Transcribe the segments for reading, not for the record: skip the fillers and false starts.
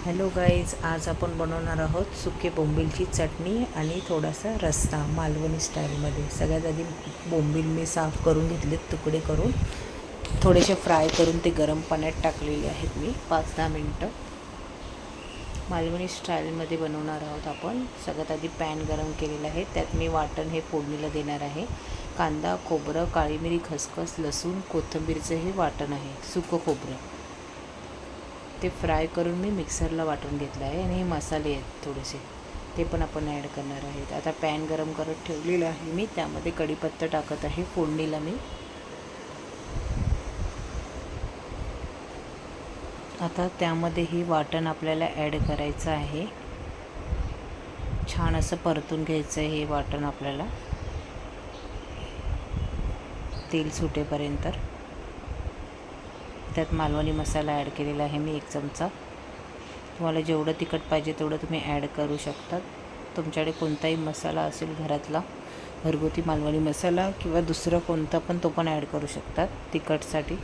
Hello guys, आज आपण बनवणार आहोत सुके बोंबीलची चटणी आणि थोडासा रस्सा मालवणी स्टाईलमध्ये। सगळ्यात आधी बोंबील मी साफ करून घेतलेत, तुकडे करून थोडेसे फ्राय करून ते गरम पाण्यात टाकलेले आहेत मी 5-10 मिनटं। मालवणी स्टाईलमध्ये बनवणार आहोत आपण। सगळ्यात आधी पॅन गरम केलेला आहे, त्यात मी वाटण हे फोडणीला देणार आहे। कांदा, खोबरं, काळी मिरी, खसखस, लसूण, कोथिंबीरचं हे वाटण आहे, सुकं खोबरं ते फ्राय करून मी मिक्सरला वाटून घेतलं आहे। आणि हे मसाले आहेत थोडेसे, ते पण आपण ॲड करणार आहेत। आता पॅन गरम करत ठेवलेलं आहे मी, त्यामध्ये कढीपत्ता टाकत आहे फोडणीला मी। आता त्यामध्ये ही वाटण आपल्याला ॲड करायचं आहे। छान असं परतून घ्यायचं आहे हे वाटण आपल्याला, तेल सुटेपर्यंत। त्यात मालवणी मसाला ॲड केलेला आहे मी 1 चमचा। तुम्हाला जेवढं तिखट पाहिजे तेवढं तुम्ही ॲड करू शकता। तुमच्याकडे कोणताही मसाला असेल घरातला, घरगुती मालवणी मसाला किंवा दुसरा कोणता पण, तो पण ॲड करू शकतात तिखटसाठी।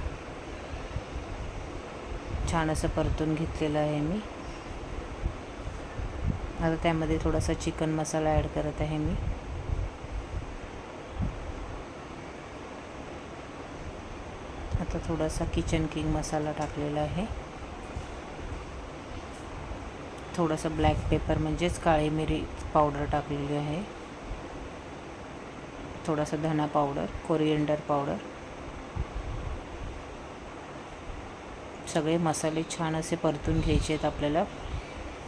छान असं परतून घेतलेलं आहे मी। आता त्यामध्ये थोडासा चिकन मसाला ॲड करत आहे मी। आता थोडासा किचन किंग मसाला टाकलेला आहे। थोडासा ब्लॅक पेपर म्हणजेच काळी मिरी पावडर टाकलेली आहे। थोडासा धना पावडर, कोरिएंडर पावडर। सगळे मसाले छान असे परतून घ्यायचे आहेत आपल्याला,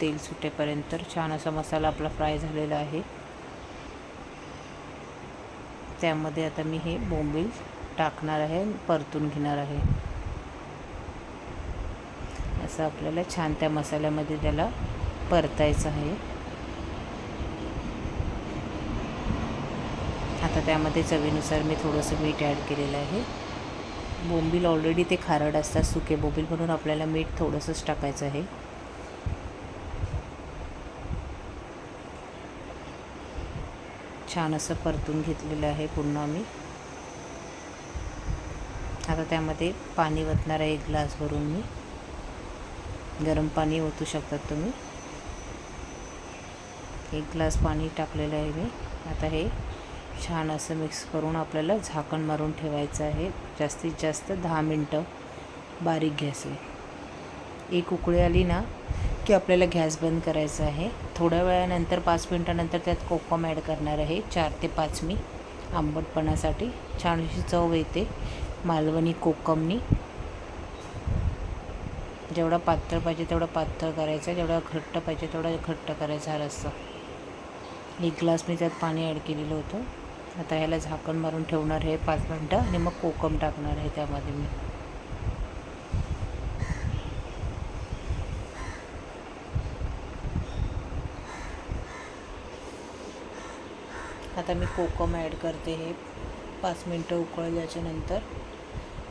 तेल सुटेपर्यंत। छान असा मसाला आपला फ्राय झालेला आहे। त्यामध्ये आता मी हे बोंबील टाकणार आहे, परतून घेणार आहे। असं आपल्याला छान त्या मसाल्यामध्ये त्याला परतायचं आहे। आता त्यामध्ये चवीनुसार मी थोडंसं मीठ ॲड केलेलं आहे। बोंबील ऑलरेडी ते खारट असतात, सुके बोंबील, म्हणून आपल्याला मीठ थोडंसंच टाकायचं आहे। छान असं परतून घेतलेलं आहे पुन्हा मी। आता त्यामध्ये पाणी ओतणार आहे 1 ग्लास भरून मी। गरम पाणी ओतू शकतात तुम्ही। 1 ग्लास पाणी टाकलेलं आहे मी। आता हे छान असं मिक्स करून आपल्याला झाकण मारून ठेवायचं आहे, जास्तीत जास्त 10 मिनटं बारीक गॅसवर। एक उकळी आली ना की आपल्याला गॅस बंद करायचा आहे। थोड्या वेळानंतर 5 मिनटानंतर त्यात कोकम ॲड करणार आहे, 4 ते 5 मी, आंबटपणासाठी। छान अशी चव येते मालवणी कोकमनी। जेवढा पातळ पाहिजे तेवढा पातळ करायचा, जेवढा घट्ट पाहिजे तेवढा घट्ट करायचा हा रस्सा। 1 ग्लास मी त्यात पाणी ॲड केलेलं होतं। आता ह्याला झाकण मारून ठेवणार आहे 5 मिनटं, आणि मग कोकम टाकणार आहे त्यामध्ये मी। आता मी कोकम ॲड करते हे 5 मिनटं उकळल्याच्यानंतर।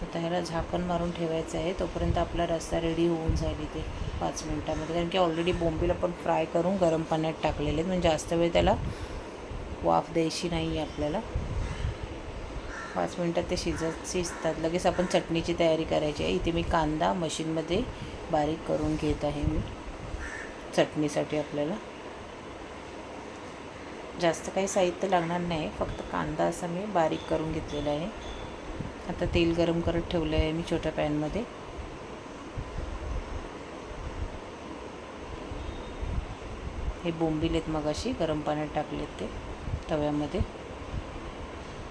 आता ह्याला झाकण मारून ठेवायचं आहे, तोपर्यंत आपला रस्सा रेडी होऊन जाईल इथे 5 मिनटामध्ये। कारण की ऑलरेडी बोंबील आपण फ्राय करून गरम पाण्यात टाकलेले आहेत, म्हणजे जास्त वेळ त्याला वाफ द्यायची नाही आहे आपल्याला। 5 मिनटात ते शिजतात। लगेच आपण चटणीची तयारी करायची आहे। इथे मी कांदा मशीनमध्ये बारीक करून घेत आहे मी चटणीसाठी। आपल्याला जास्त काही साहित्य लागणार नाही, फक्त कांदा असा मी बारीक करून घेतलेला आहे। आता तेल गरम करत ठेवलं आहे मी छोट्या पॅनमध्ये। हे बोंबील आहेत मगाशी गरम पाण्यात टाकलेत ते तव्यामध्ये।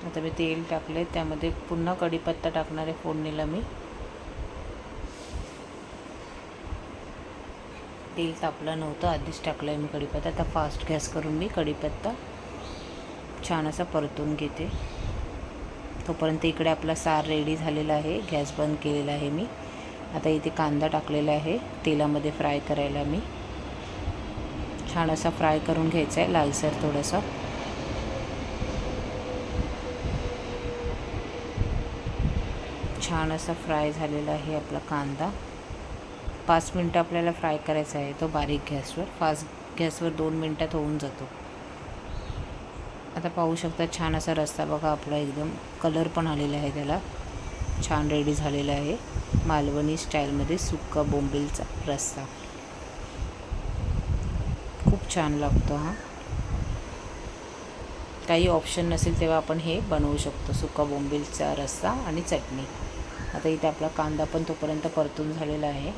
आता मी तेल टाकले, त्यामध्ये पुन्हा कढीपत्ता टाकणार आहे फोडणीला मी। तेल तापलं नव्हतं, आधीच टाकलं आहे मी कढीपत्ता। आता फास्ट गॅस करून मी कढीपत्ता छान असा परतून घेते। तोपर्यंत इकडे आपला सार रेडी झालेला आहे, गॅस बंद केलेला आहे मी। आता इथे कांदा टाकलेला आहे तेलामध्ये फ्राय करायला मी। छान असा फ्राय करून घ्यायचा आहे, लालसर थोडासा। छान असा फ्राय झालेला आहे आपला कांदा। 5 मिनटं आपल्याला फ्राय करायचा आहे तो बारीक गॅसवर। फास्ट गॅसवर 2 मिनटात होऊन जातो। आता पाहू शकता छान असा रस्सा बघा आपला, एकदम कलर पण आलेला आहे त्याला, छान रेडी झालेला आहे मालवणी स्टाईलमध्ये सुक्का बोंबीलचा रस्सा। खूप छान लागतो हा. काही ऑप्शन नसेल तेव्हा आपण हे बनवू शकतो, सुका बोंबीलचा रस्सा आणि चटणी. आता इथे आपला कांदा पण तोपर्यंत परतून झालेला आहे.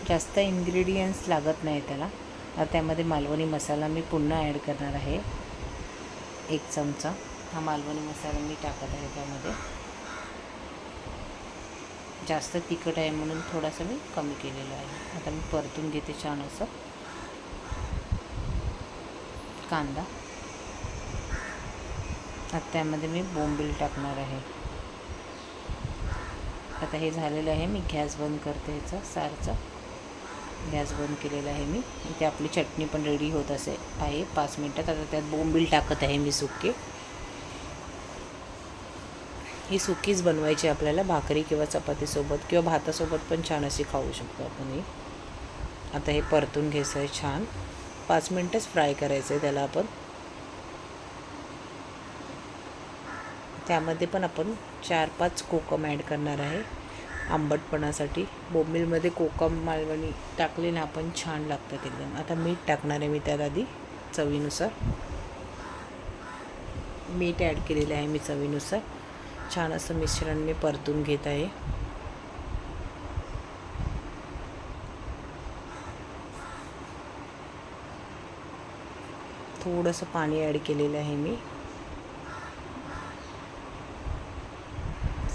जास्त इन्ग्रेडियंट्स लागत नाही त्याला. आता त्यामध्ये मालवणी मसाला मी पुन्हा ॲड करणार आहे, 1 चमचा. हा मालवणी मसाला मी टाकत आहे त्यामध्ये. जास्त तिखट आहे म्हणून थोडासा मी कमी केलेला आहे. आता मी परतून घेते छान असं कांदा. आता त्यामध्ये मी बोंबील टाकणार आहे. आता हे झालेलं आहे. मी गॅस बंद करते, ह्याचा सारचा गॅस बंद केलेला आहे मी. इथे आपली चटणी पण रेडी होत आहे 5 मिनटात. आता त्यात बोंबील टाकत आहे मी सुके. ही सुकीच बनवायची आपल्याला, भाकरी किंवा चपातीसोबत किंवा भातासोबत पण छान अशी खाऊ शकतो आपण ही. आता हे परतून घ्यायचं आहे छान, 5 मिनटच फ्राय करायचं आहे त्याला आपण. त्यामध्ये पण आपण 4-5 कोकम ॲड करणार आहे आंबटपणासाठी. बोंबीलमध्ये कोकम मालवणी टाकले ना आपण, छान लागतात एकदम. आता मीठ टाकणार आहे मी त्यात आधी चवीनुसार. मीठ ॲड केलेलं आहे मी चवीनुसार. छान असं मिश्रण मी परतून घेत आहे. थोडंसं पाणी ॲड केलेलं आहे मी.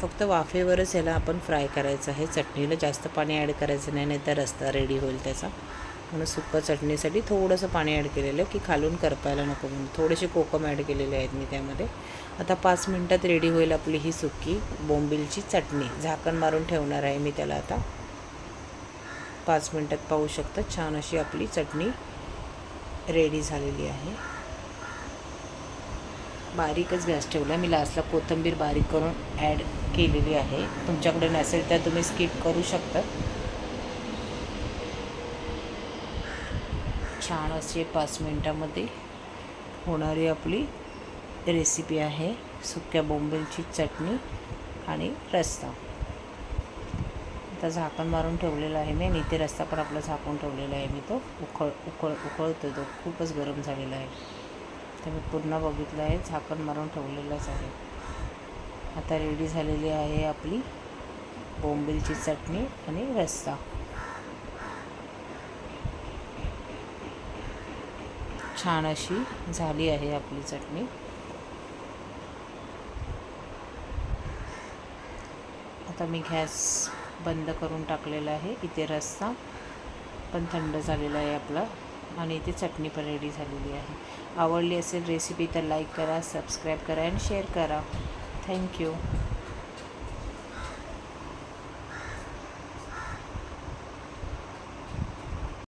फक्त वाफेवरच ह्याला आपण फ्राय करायचं आहे. चटणीला जास्त पाणी ॲड करायचं नाही, नाही तर रस्ता रेडी होईल त्याचा. म्हणून सुक्का चटणीसाठी थोडंसं पाणी ॲड केलेलं आहे की खालून करपायला नको म्हणून. थोडेसे कोकम ॲड केलेले आहेत मी त्यामध्ये. आता 5 मिनटात रेडी होईल आपली ही सुकी बोंबीलची चटणी. झाकण मारून ठेवणार आहे मी त्याला आता. 5 मिनटात पाहू शकता छान अशी आपली चटणी रेडी झालेली आहे. बारीकच गॅस ठेवला. मी लास्टला कोथिंबीर बारीक करून ॲड केलेली आहे. तुमच्याकडे नसेल तर तुम्ही स्किप करू शकता. छान अशी 5 मिनटामध्ये होणारी आपली रेसिपी आहे सुक्या बोंबीलची चटणी आणि रस्सा. आता झाकण मारून ठेवलेलं आहे मी आणि इथे रस्सा पण आपला झाकून ठेवलेला आहे मी. तो उकळतो, तो खूपच गरम झालेला आहे. तर मी पूर्ण बघितलं आहे, झाकण मारून ठेवलेलंच आहे. आता रेडी झालेली आहे आपली बोंबीलची चटणी आणि रस्सा. छान अशी झाली आहे आपली चटणी. आता मी गॅस बंद करून टाकलेला आहे. इथे रस्सा पण थंड झालेला आहे आपला आणि इथे चटणी पण रेडी झालेली आहे. आवडली असेल रेसिपी तर लाईक करा, सबस्क्राईब करा आणि शेअर करा. थँक्यू.